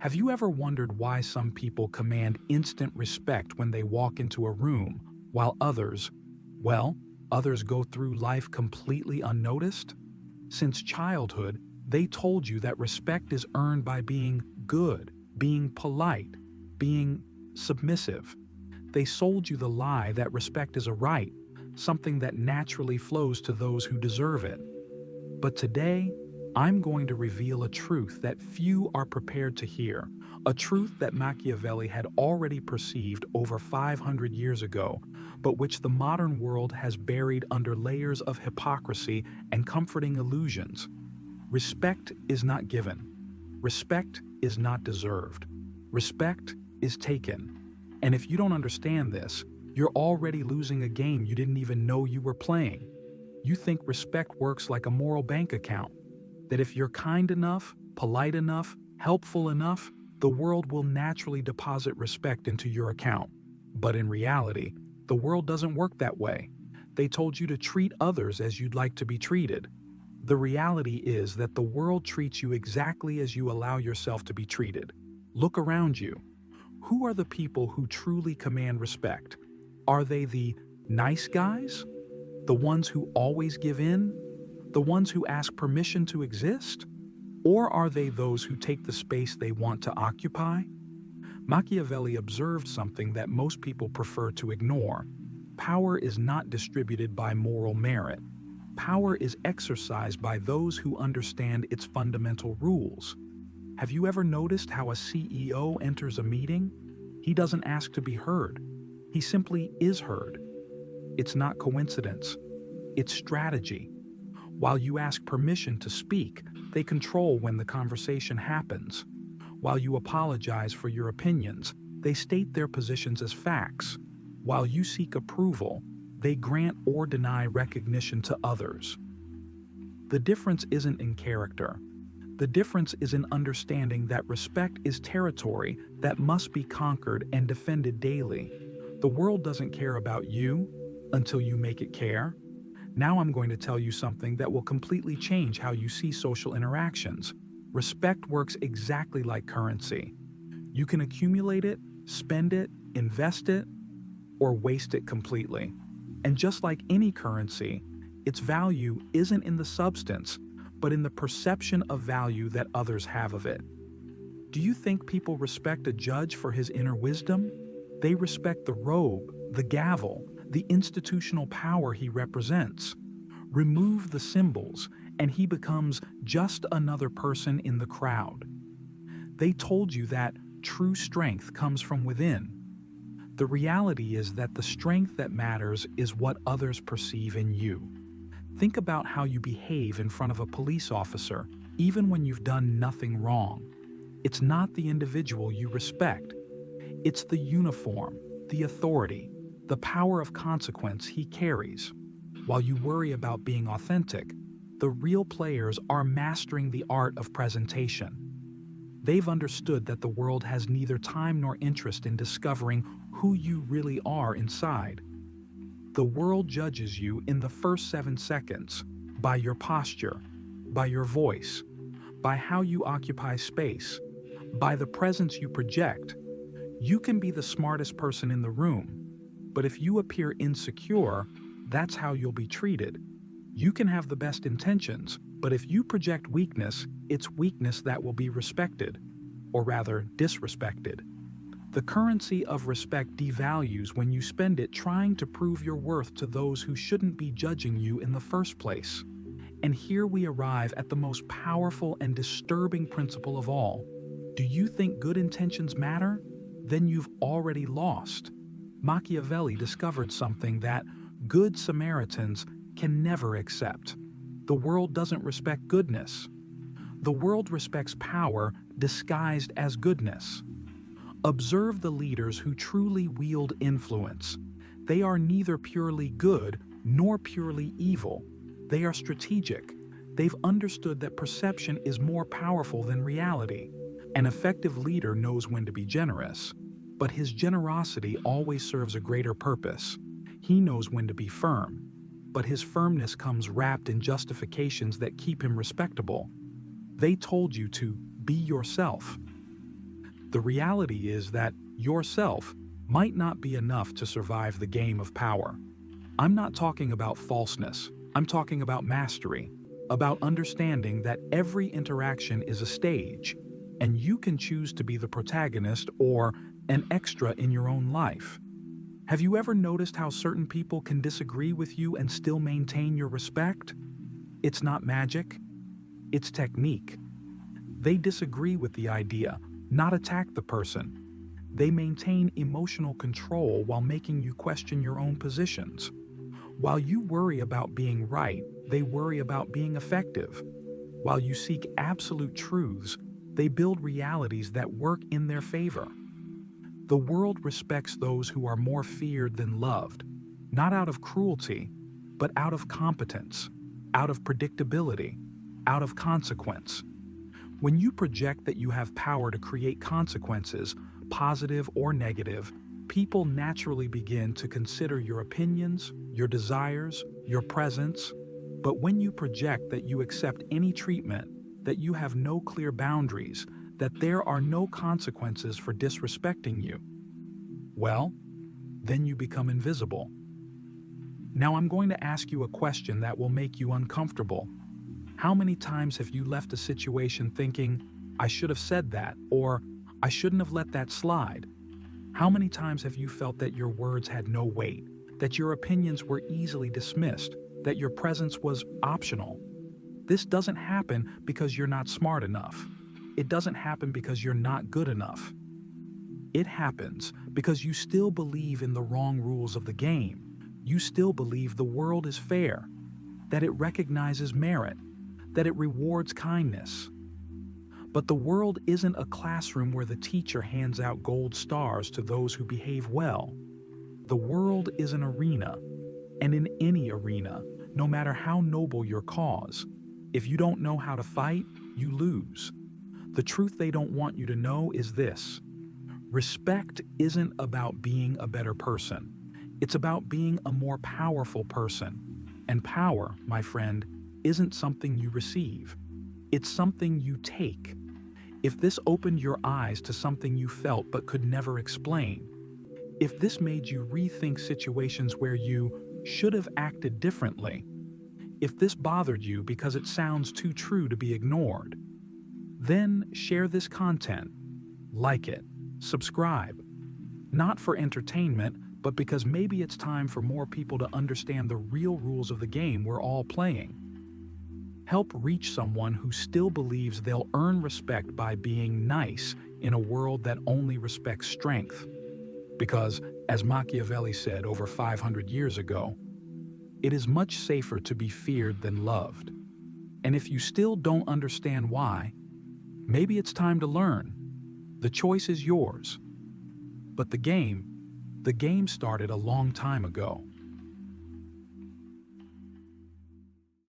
Have you ever wondered why some people command instant respect when they walk into a room, while others go through life completely unnoticed? Since childhood, they told you that respect is earned by being good, being polite, being submissive. They sold you the lie that respect is a right, something that naturally flows to those who deserve it. But today, I'm going to reveal a truth that few are prepared to hear, a truth that Machiavelli had already perceived over 500 years ago, but which the modern world has buried under layers of hypocrisy and comforting illusions. Respect is not given. Respect is not deserved. Respect is taken. And if you don't understand this, you're already losing a game you didn't even know you were playing. You think respect works like a moral bank account, that if you're kind enough, polite enough, helpful enough, the world will naturally deposit respect into your account. But in reality, the world doesn't work that way. They told you to treat others as you'd like to be treated. The reality is that the world treats you exactly as you allow yourself to be treated. Look around you. Who are the people who truly command respect? Are they the nice guys? The ones who always give in? The ones who ask permission to exist? Or are they those who take the space they want to occupy? Machiavelli observed something that most people prefer to ignore. Power is not distributed by moral merit. Power is exercised by those who understand its fundamental rules. Have you ever noticed how a CEO enters a meeting? He doesn't ask to be heard. He simply is heard. It's not coincidence. It's strategy. While you ask permission to speak, they control when the conversation happens. While you apologize for your opinions, they state their positions as facts. While you seek approval, they grant or deny recognition to others. The difference isn't in character. The difference is in understanding that respect is territory that must be conquered and defended daily. The world doesn't care about you until you make it care. Now I'm going to tell you something that will completely change how you see social interactions. Respect works exactly like currency. You can accumulate it, spend it, invest it, or waste it completely. And just like any currency, its value isn't in the substance, but in the perception of value that others have of it. Do you think people respect a judge for his inner wisdom? They respect the robe, the gavel, the institutional power he represents. Remove the symbols, and he becomes just another person in the crowd. They told you that true strength comes from within. The reality is that the strength that matters is what others perceive in you. Think about how you behave in front of a police officer, even when you've done nothing wrong. It's not the individual you respect. It's the uniform, the authority, the power of consequence he carries. While you worry about being authentic, the real players are mastering the art of presentation. They've understood that the world has neither time nor interest in discovering who you really are inside. The world judges you in the first 7 seconds, by your posture, by your voice, by how you occupy space, by the presence you project. You can be the smartest person in the room, but if you appear insecure, that's how you'll be treated. You can have the best intentions, but if you project weakness, it's weakness that will be respected, or rather disrespected. The currency of respect devalues when you spend it trying to prove your worth to those who shouldn't be judging you in the first place. And here we arrive at the most powerful and disturbing principle of all. Do you think good intentions matter? Then you've already lost. Machiavelli discovered something that good Samaritans can never accept. The world doesn't respect goodness. The world respects power disguised as goodness. Observe the leaders who truly wield influence. They are neither purely good nor purely evil. They are strategic. They've understood that perception is more powerful than reality. An effective leader knows when to be generous, but his generosity always serves a greater purpose. He knows when to be firm, but his firmness comes wrapped in justifications that keep him respectable. They told you to be yourself. The reality is that yourself might not be enough to survive the game of power. I'm not talking about falseness. I'm talking about mastery, about understanding that every interaction is a stage, and you can choose to be the protagonist or an extra in your own life. Have you ever noticed how certain people can disagree with you and still maintain your respect? It's not magic, it's technique. They disagree with the idea, not attack the person. They maintain emotional control while making you question your own positions. While you worry about being right, they worry about being effective. While you seek absolute truths, they build realities that work in their favor. The world respects those who are more feared than loved, not out of cruelty, but out of competence, out of predictability, out of consequence. When you project that you have power to create consequences, positive or negative, people naturally begin to consider your opinions, your desires, your presence. But when you project that you accept any treatment, that you have no clear boundaries, that there are no consequences for disrespecting you, well, then you become invisible. Now I'm going to ask you a question that will make you uncomfortable. How many times have you left a situation thinking, I should have said that, or I shouldn't have let that slide? How many times have you felt that your words had no weight, that your opinions were easily dismissed, that your presence was optional? This doesn't happen because you're not smart enough. It doesn't happen because you're not good enough. It happens because you still believe in the wrong rules of the game. You still believe the world is fair, that it recognizes merit, that it rewards kindness. But the world isn't a classroom where the teacher hands out gold stars to those who behave well. The world is an arena, and in any arena, no matter how noble your cause, if you don't know how to fight, you lose. The truth they don't want you to know is this: respect isn't about being a better person. It's about being a more powerful person. And power, my friend, isn't something you receive. It's something you take. If this opened your eyes to something you felt but could never explain, if this made you rethink situations where you should have acted differently, if this bothered you because it sounds too true to be ignored, then share this content, like it, subscribe. Not for entertainment, but because maybe it's time for more people to understand the real rules of the game we're all playing. Help reach someone who still believes they'll earn respect by being nice in a world that only respects strength. Because, as Machiavelli said over 500 years ago, it is much safer to be feared than loved. And if you still don't understand why, maybe it's time to learn. The choice is yours. But the game started a long time ago.